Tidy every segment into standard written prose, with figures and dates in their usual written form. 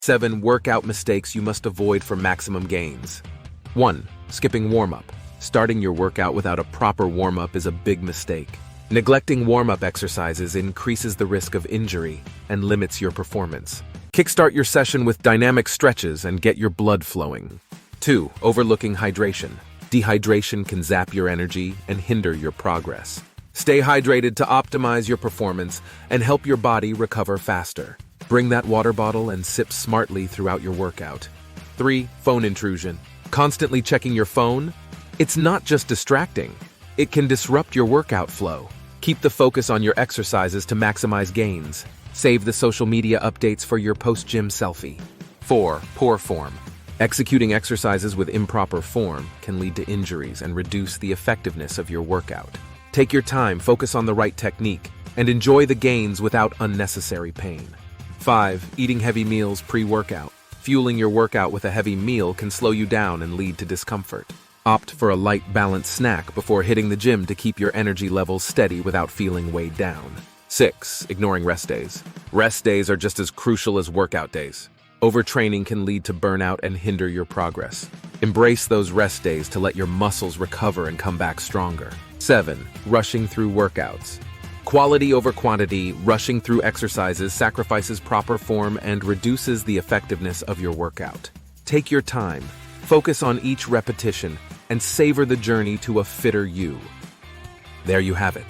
7 workout mistakes you must avoid for maximum gains. 1. Skipping warm-up. Starting your workout without a proper warm-up is a big mistake. Neglecting warm-up exercises increases the risk of injury and limits your performance. Kickstart your session with dynamic stretches and get your blood flowing. 2. Overlooking hydration. Dehydration can zap your energy and hinder your progress. Stay hydrated to optimize your performance and help your body recover faster. Bring that water bottle and sip smartly throughout your workout. 3. Phone intrusion. Constantly checking your phone? It's not just distracting. It can disrupt your workout flow. Keep the focus on your exercises to maximize gains. Save the social media updates for your post-gym selfie. 4. Poor form. Executing exercises with improper form can lead to injuries and reduce the effectiveness of your workout. Take your time, focus on the right technique, and enjoy the gains without unnecessary pain. 5. Eating heavy meals pre-workout. Fueling your workout with a heavy meal can slow you down and lead to discomfort. Opt for a light, balanced snack before hitting the gym to keep your energy levels steady without feeling weighed down. 6. Ignoring rest days. Rest days are just as crucial as workout days. Overtraining can lead to burnout and hinder your progress. Embrace those rest days to let your muscles recover and come back stronger. 7. Rushing through workouts. Quality over quantity, rushing through exercises sacrifices proper form and reduces the effectiveness of your workout. Take your time, focus on each repetition, and savor the journey to a fitter you. There you have it.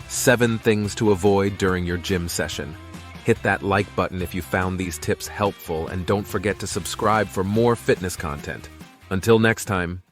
7 things to avoid during your gym session. Hit that like button if you found these tips helpful, and don't forget to subscribe for more fitness content. Until next time.